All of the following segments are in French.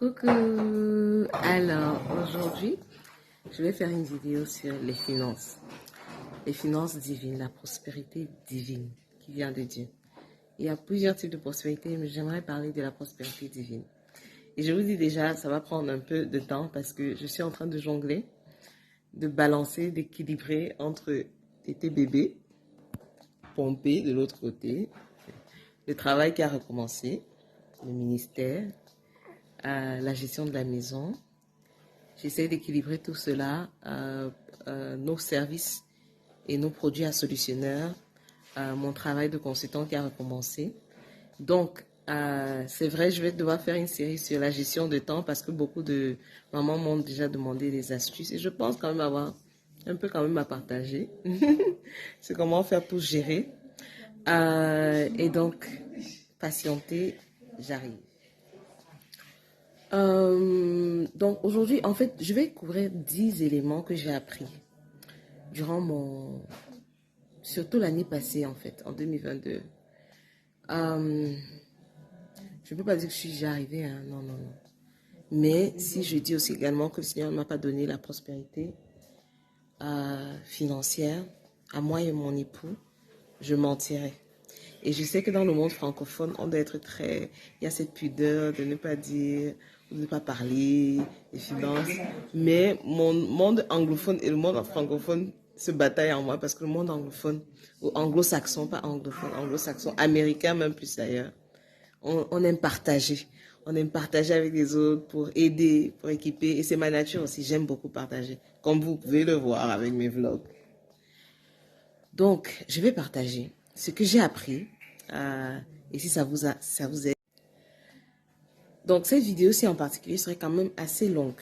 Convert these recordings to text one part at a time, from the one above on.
Coucou! Alors, aujourd'hui, je vais faire une vidéo sur les finances. Les finances divines, la prospérité divine qui vient de Dieu. Il y a plusieurs types de prospérité, mais j'aimerais parler de la prospérité divine. Et je vous dis déjà, ça va prendre un peu de temps parce que je suis en train de jongler, de balancer, d'équilibrer entre tété bébé, pompé de l'autre côté, le travail qui a recommencé, le ministère, la gestion de la maison. J'essaie d'équilibrer tout cela, nos services et nos produits à solutionneurs, mon travail de consultant qui a recommencé. Donc, c'est vrai, je vais devoir faire une série sur la gestion de temps parce que beaucoup de mamans m'ont déjà demandé des astuces et je pense quand même avoir un peu quand même à partager. C'est comment faire pour gérer. Et donc, patienter, j'arrive. Donc aujourd'hui, en fait, je vais couvrir 10 éléments que j'ai appris durant surtout l'année passée en fait, en 2022. Je ne peux pas dire que je suis déjà arrivée, hein, non. Mais si je dis aussi également que le Seigneur ne m'a pas donné la prospérité financière à moi et mon époux, je mentirais. Et je sais que dans le monde francophone, on doit être très... Il y a cette pudeur de ne pas dire, de ne pas parler des finances. Mais mon monde anglophone et le monde francophone se bataillent en moi parce que le monde anglophone, ou anglo-saxon, pas anglophone, anglo-saxon, américain même plus d'ailleurs, on aime partager. On aime partager avec les autres pour aider, pour équiper. Et c'est ma nature aussi, j'aime beaucoup partager. Comme vous pouvez le voir avec mes vlogs. Donc, je vais partager ce que j'ai appris et si ça vous aide. Donc, cette vidéo-ci en particulier serait quand même assez longue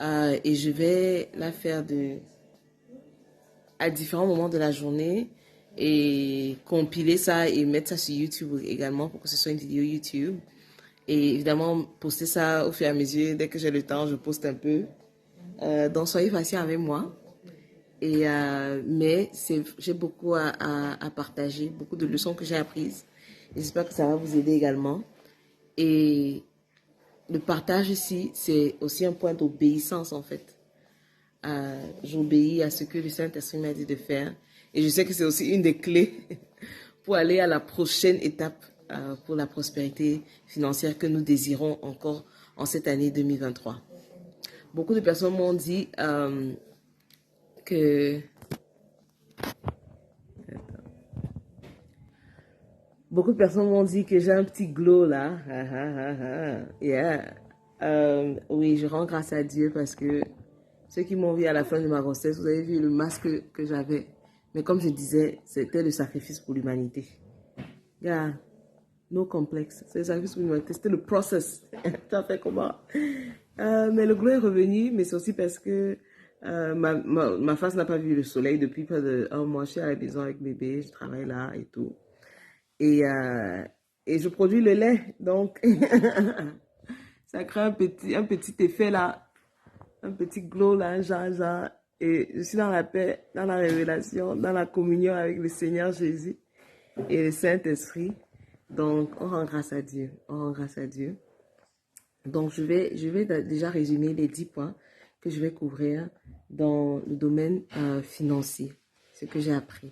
et je vais la faire à différents moments de la journée et compiler ça et mettre ça sur YouTube également pour que ce soit une vidéo YouTube. Et évidemment, poster ça au fur et à mesure. Dès que j'ai le temps, je poste un peu. Donc, soyez patient avec moi. Mais j'ai beaucoup à partager, beaucoup de leçons que j'ai apprises. J'espère que ça va vous aider également. Et le partage ici, c'est aussi un point d'obéissance en fait. J'obéis à ce que le Saint-Esprit m'a dit de faire. Et je sais que c'est aussi une des clés pour aller à la prochaine étape pour la prospérité financière que nous désirons encore en cette année 2023. Beaucoup de personnes m'ont dit... Beaucoup de personnes m'ont dit que j'ai un petit glow là. Yeah. Oui, je rends grâce à Dieu parce que ceux qui m'ont vu à la fin de ma grossesse, vous avez vu le masque que j'avais. Mais comme je disais, c'était le sacrifice pour l'humanité. Yeah. No complexe. C'est le sacrifice pour l'humanité. C'était le process. Tu as fait comment? Mais le glow est revenu, mais c'est aussi parce que ma face n'a pas vu le soleil depuis près d'un mois. Je suis à la maison avec bébé, je travaille là et tout. Et je produis le lait, donc ça crée un petit effet là, un petit glow là, genre. Et je suis dans la paix, dans la révélation, dans la communion avec le Seigneur Jésus et le Saint-Esprit. Donc, on rend grâce à Dieu, on rend grâce à Dieu. Donc, je vais déjà résumer les 10 points que je vais couvrir dans le domaine financier, ce que j'ai appris.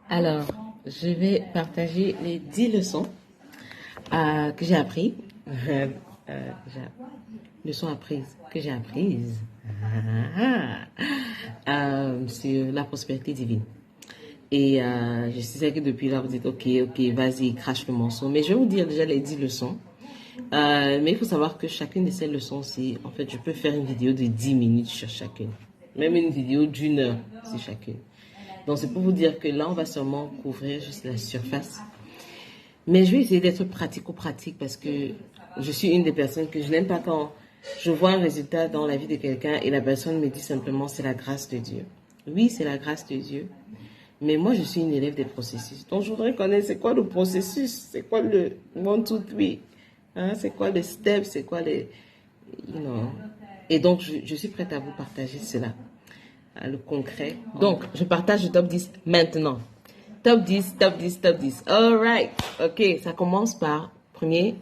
Alors, je vais partager les 10 leçons que j'ai apprises. Leçons apprises que j'ai apprises sur la prospérité divine. Et je sais que depuis là, vous dites, ok, vas-y, crache le morceau. Mais je vais vous dire déjà les 10 leçons. Mais il faut savoir que chacune de ces leçons-ci, en fait, je peux faire une vidéo de 10 minutes sur chacune. Même une vidéo d'1 heure sur chacune. Donc, c'est pour vous dire que là, on va seulement couvrir juste la surface. Mais je vais essayer d'être pratico-pratique parce que je suis une des personnes que je n'aime pas quand je vois un résultat dans la vie de quelqu'un et la personne me dit simplement c'est la grâce de Dieu. Oui, c'est la grâce de Dieu. Mais moi, je suis une élève des processus. Donc, je voudrais connaître c'est quoi le processus, c'est quoi le 1, 2, 3, hein, c'est quoi les steps, c'est quoi les... Et donc, je suis prête à vous partager cela. Le concret. Donc, je partage le top 10 maintenant. Top 10, top 10, top 10. All right. OK, ça commence par premier,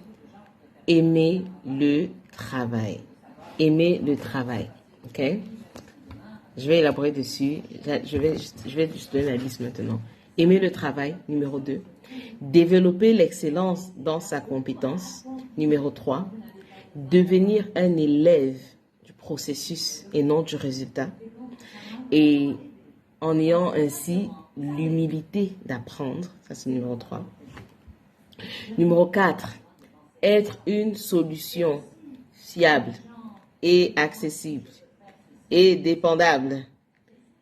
aimer le travail. Aimer le travail. OK? Je vais élaborer dessus. Je vais juste donner la liste maintenant. Aimer le travail, numéro 2. Développer l'excellence dans sa compétence, numéro 3. Devenir un élève du processus et non du résultat. Et en ayant ainsi l'humilité d'apprendre. Ça, c'est numéro 3. Numéro 4. Être une solution fiable et accessible et dépendable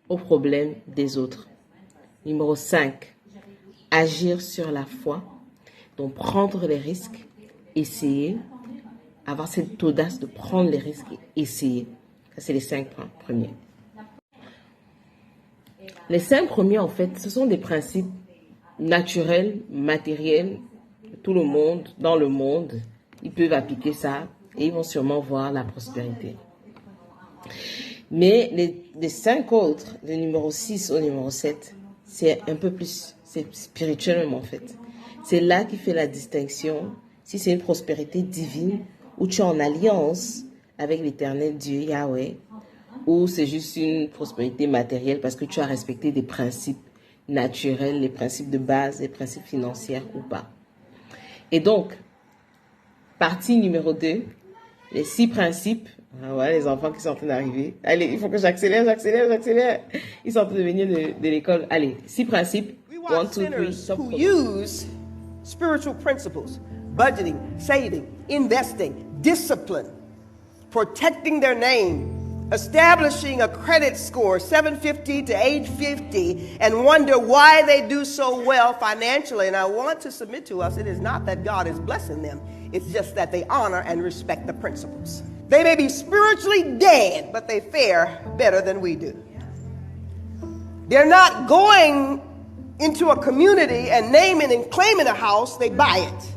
aux problèmes des autres. Numéro 5. Agir sur la foi. Donc, prendre les risques, essayer, avoir cette audace de prendre les risques et essayer. Ça, c'est les 5 premiers. Les 5 premiers, en fait, ce sont des principes naturels, matériels, de tout le monde, dans le monde. Ils peuvent appliquer ça et ils vont sûrement voir la prospérité. Mais les 5 autres, le numéro 6 au numéro 7, c'est un peu plus, c'est spirituel en fait. C'est là qui fait la distinction, si c'est une prospérité divine, où tu es en alliance avec l'éternel Dieu, Yahweh, ou c'est juste une prospérité matérielle parce que tu as respecté des principes naturels, les principes de base, les principes financiers ou pas. Et donc, partie numéro 2, les 6 principes. Ah ouais, les enfants qui sont en train d'arriver. Allez, il faut que j'accélère. Ils sont en train de venir de l'école. Allez, 6 principes. 1, 2, 3, who use spiritual principles, budgeting, saving, investing, discipline, protecting their name, establishing a credit score 750 to 850, and wonder why they do so well financially. And I want to submit to us, it is not that God is blessing them. It's just that they honor and respect the principles. They may be spiritually dead, but they fare better than we do. They're not going into a community and naming and claiming a house, they buy it.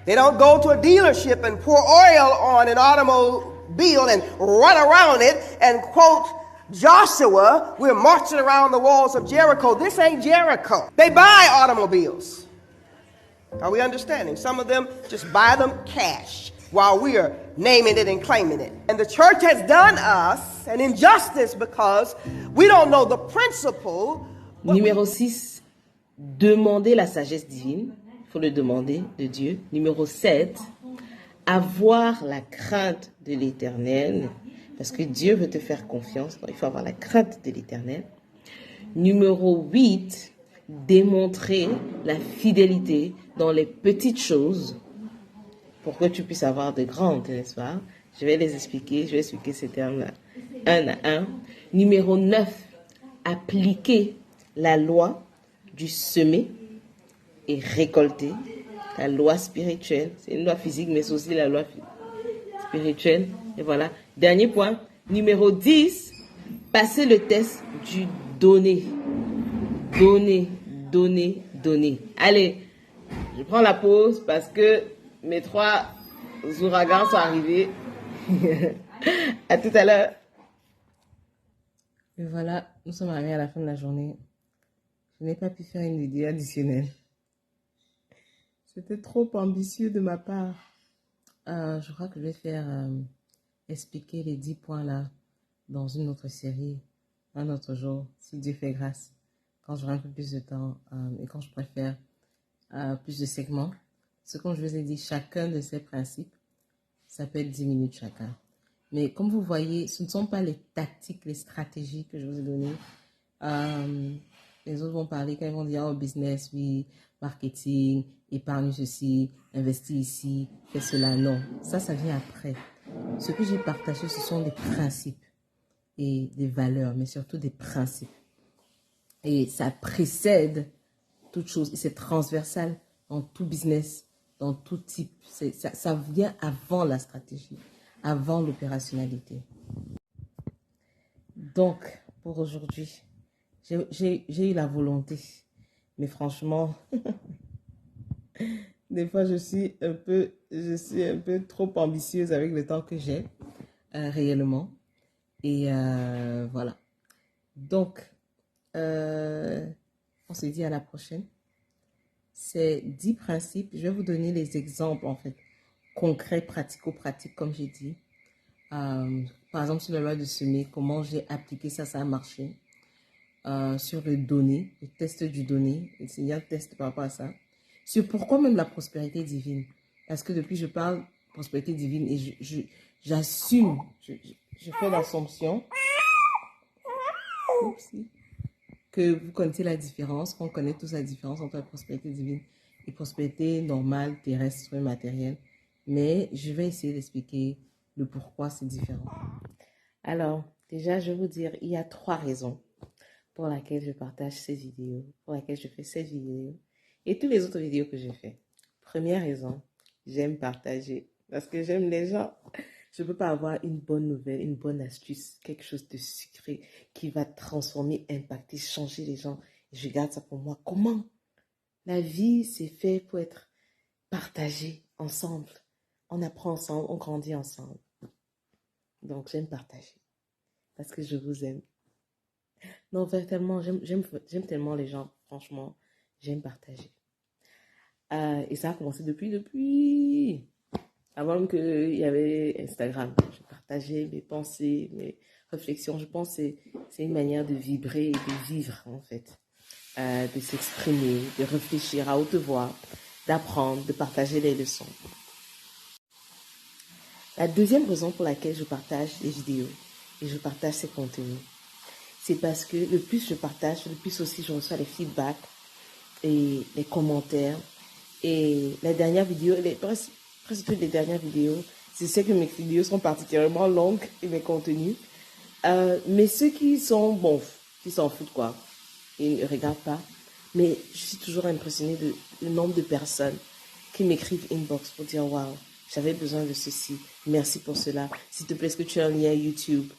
They don't go to a dealership and pour oil on an automobile and run around it and quote Joshua, we're marching around the walls of Jericho. This ain't Jericho. They buy automobiles. Are we understanding? Some of them just buy them cash while we are naming it and claiming it. And the church has done us an injustice because we don't know the principle. Numéro 6, demander la sagesse divine. Il faut le demander de Dieu. Numéro 7, avoir la crainte de l'Éternel. Parce que Dieu veut te faire confiance. Donc il faut avoir la crainte de l'Éternel. Numéro 8, démontrer la fidélité dans les petites choses pour que tu puisses avoir de grandes, n'est-ce pas? Je vais expliquer ces termes-là un à un. Numéro 9, appliquer la loi du semer et récolter. La loi spirituelle, c'est une loi physique, mais c'est aussi la loi spirituelle. Et voilà. Dernier point, numéro 10, passer le test du donner. Donner. Allez, je prends la pause parce que mes 3 ouragans sont arrivés. À tout à l'heure. Et voilà, nous sommes arrivés à la fin de la journée. Je n'ai pas pu faire une vidéo additionnelle. C'était trop ambitieux de ma part. Je crois que je vais faire expliquer les 10 points là dans une autre série, un autre jour, si Dieu fait grâce. Quand j'aurai un peu plus de temps et quand je préfère plus de segments. Ce que je vous ai dit, chacun de ces principes, ça peut être 10 minutes chacun. Mais comme vous voyez, ce ne sont pas les tactiques, les stratégies que je vous ai données. Les autres vont parler quand ils vont dire, oh, business, oui, marketing, épargne ceci, investis ici, fais cela. Non, ça vient après. Ce que j'ai partagé, ce sont des principes et des valeurs, mais surtout des principes. Et ça précède toute chose. Et c'est transversal dans tout business, dans tout type. Ça vient avant la stratégie, avant l'opérationnalité. Donc, pour aujourd'hui, j'ai eu la volonté. Mais franchement, des fois, je suis un peu trop ambitieuse avec le temps que j'ai, réellement. Et voilà. Donc, on se dit à la prochaine. C'est 10 principes. Je vais vous donner les exemples, en fait. concrets, pratico-pratiques, comme j'ai dit. Par exemple, sur la loi de semer, comment j'ai appliqué ça, ça a marché. Sur le donner, le test du donner, il y a un test par rapport à ça. Sur pourquoi même la prospérité divine. Parce que depuis, je parle prospérité divine et j'assume, je fais l'assumption que vous connaissez la différence, qu'on connaît tous la différence entre la prospérité divine et prospérité normale, terrestre, matérielle. Mais je vais essayer d'expliquer le pourquoi c'est différent. Alors, déjà, je vais vous dire, il y a 3 raisons pour laquelle je partage ces vidéos, pour laquelle je fais cette vidéo et toutes les autres vidéos que j'ai fait. Première raison, j'aime partager parce que j'aime les gens. Je ne peux pas avoir une bonne nouvelle, une bonne astuce, quelque chose de sucré qui va transformer, impacter, changer les gens. Et je garde ça pour moi. Comment? La vie, c'est fait pour être partagée ensemble. On apprend ensemble, on grandit ensemble. Donc, j'aime partager parce que je vous aime. Non, véritablement, j'aime tellement les gens, franchement, j'aime partager. Et ça a commencé depuis, avant même qu'il y avait Instagram. Je partageais mes pensées, mes réflexions. Je pense que c'est une manière de vibrer et de vivre, en fait. De s'exprimer, de réfléchir à haute voix, d'apprendre, de partager les leçons. La deuxième raison pour laquelle je partage les vidéos et je partage ces contenus, c'est parce que le plus je partage, le plus aussi je reçois les feedbacks et les commentaires. Et les dernières vidéos, presque toutes les dernières vidéos, je sais que mes vidéos sont particulièrement longues et mes contenus. Mais ceux qui sont bons, qui s'en foutent quoi, ils ne regardent pas. Mais je suis toujours impressionnée du nombre de personnes qui m'écrivent inbox pour dire waouh, j'avais besoin de ceci, merci pour cela. S'il te plaît, est-ce que tu as un lien YouTube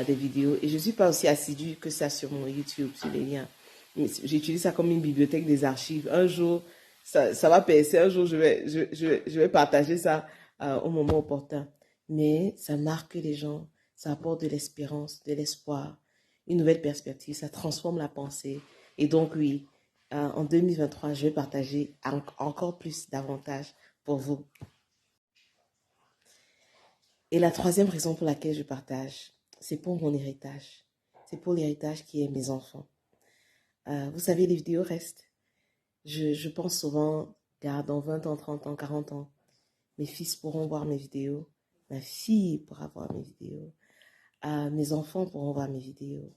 des vidéos? Et je ne suis pas aussi assidue que ça sur mon YouTube, sur les liens. J'utilise ça comme une bibliothèque des archives. Un jour, ça va percer. Un jour, je vais partager ça au moment opportun. Mais ça marque les gens, ça apporte de l'espérance, de l'espoir, une nouvelle perspective, ça transforme la pensée. Et donc, oui, en 2023, je vais partager encore plus, davantage pour vous. Et la troisième raison pour laquelle je partage, c'est pour mon héritage. C'est pour l'héritage qui est mes enfants. Vous savez, les vidéos restent. Je pense souvent, dans 20 ans, 30 ans, 40 ans, mes fils pourront voir mes vidéos, ma fille pourra voir mes vidéos, mes enfants pourront voir mes vidéos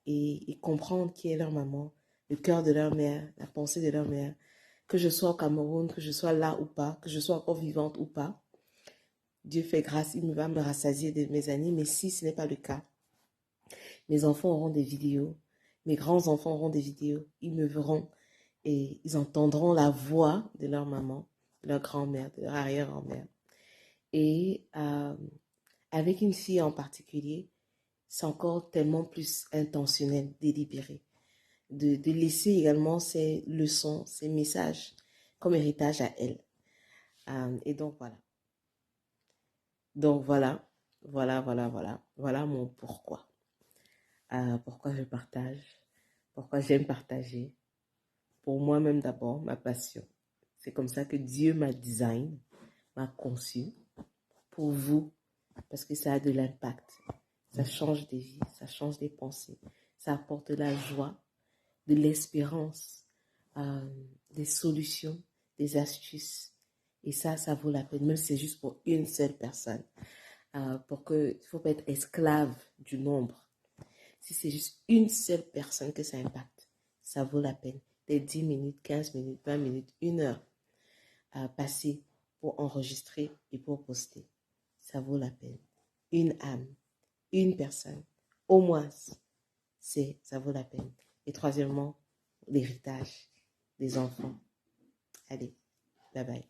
et comprendre qui est leur maman, le cœur de leur mère, la pensée de leur mère, que je sois au Cameroun, que je sois là ou pas, que je sois encore vivante ou pas. Dieu fait grâce, il va me rassasier de mes années, mais si ce n'est pas le cas, mes enfants auront des vidéos, mes grands-enfants auront des vidéos, ils me verront et ils entendront la voix de leur maman, de leur grand-mère, de leur arrière-grand-mère. Et avec une fille en particulier, c'est encore tellement plus intentionnel, délibéré, de laisser également ces leçons, ces messages comme héritage à elle. Et donc voilà. Donc voilà mon pourquoi. Pourquoi je partage, pourquoi j'aime partager. Pour moi-même d'abord, ma passion. C'est comme ça que Dieu m'a design, m'a conçu pour vous, parce que ça a de l'impact. Ça change des vies, ça change des pensées, ça apporte de la joie, de l'espérance, des solutions, des astuces. Et ça vaut la peine, même si c'est juste pour une seule personne. Il ne faut pas être esclave du nombre. Si c'est juste une seule personne que ça impacte, ça vaut la peine. Des 10 minutes, 15 minutes, 20 minutes, 1 heure à passer pour enregistrer et pour poster. Ça vaut la peine. Une âme, une personne, au moins, ça vaut la peine. Et troisièmement, l'héritage des enfants. Allez, bye bye.